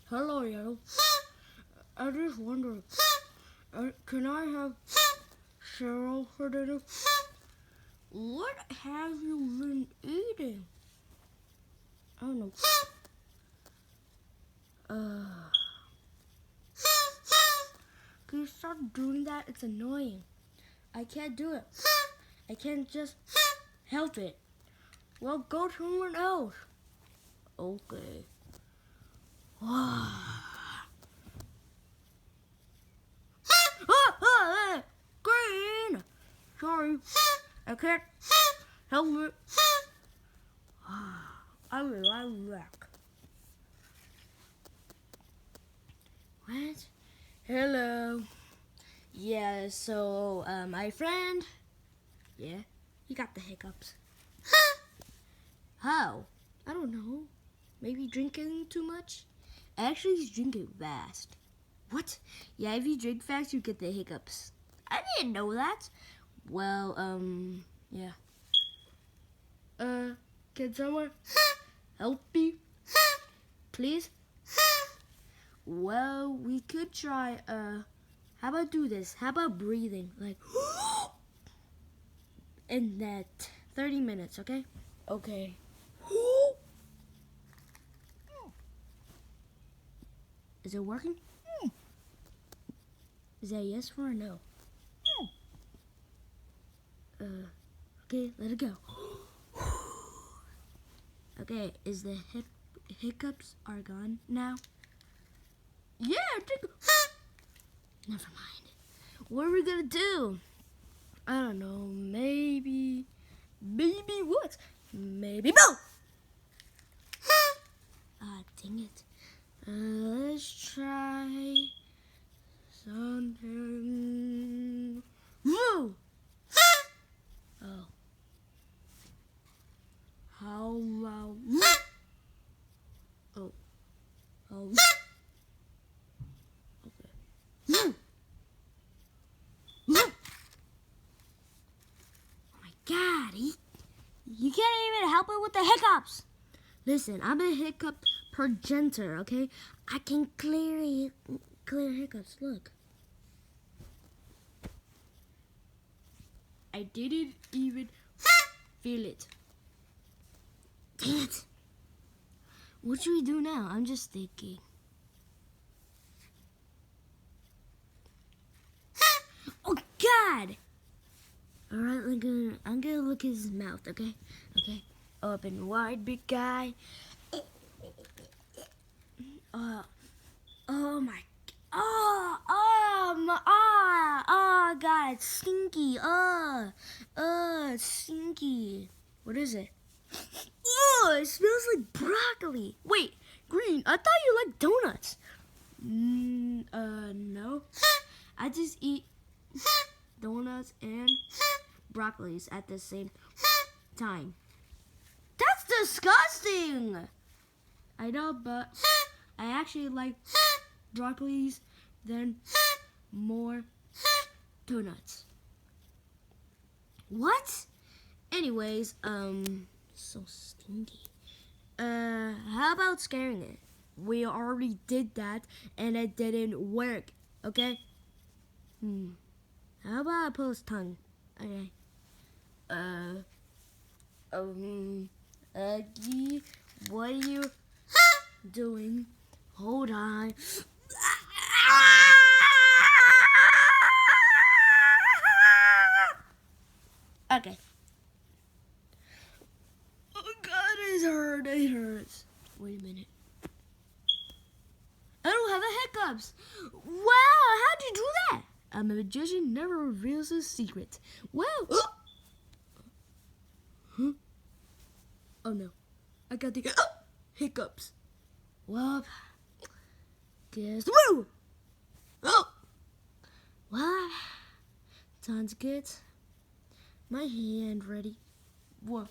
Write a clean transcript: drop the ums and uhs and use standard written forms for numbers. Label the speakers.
Speaker 1: Hello, yo. I just wondered, can I have cereal for dinner? What have you been eating? I don't know. Can you stop doing that? It's annoying. I can't do it. I can't just help it. Well, go to someone else. Okay. Green! Sorry. I can't help it. I'll be right back. What? Hello. Yeah, so, my friend, yeah, he got the hiccups. How? I don't know. Maybe drinking too much? Actually, he's drinking fast. What? Yeah, if you drink fast, you get the hiccups. I didn't know that. Well, yeah. Can someone help me? Please? Well, we could try, how about do this? How about breathing? Like, in that 30 minutes, okay? Okay. Is it working? Is that a yes or a no? Okay, let it go. Okay, is the hiccups are gone now? Yeah, never mind. What are we gonna do? I don't know, maybe what? Maybe both! Ah, dang it. Let's try something. Woo! Oh. How about... Oh. Oh. Okay. Oh my God, you can't even help it with the hiccups. Listen, I'm a hiccup progenitor, okay? I can clear hiccups. Look. I didn't even feel it. Dang it. What should we do now? I'm just thinking. Oh God! All right, I'm gonna look at his mouth. Okay, okay. Open wide, big guy. Oh my. Oh God, it's stinky. It's stinky. What is it? Oh, it smells like broccoli. Wait, Green, I thought you liked donuts. No. I just eat donuts and broccolis at the same time. That's disgusting. I know, but I actually like broccolis than more donuts. What? Anyways, so stinky. How about scaring it? We already did that and it didn't work, okay? How about I pull his tongue? Okay. Aggie, what are you doing? Hold on. Okay. Oh God, it hurts. Wait a minute. I don't have the hiccups. Wow, how'd you do that? A magician never reveals his secret. Wow. Huh? Oh no, I got the hiccups. Well, guess woo. Oh, well, time to get my hand ready. What?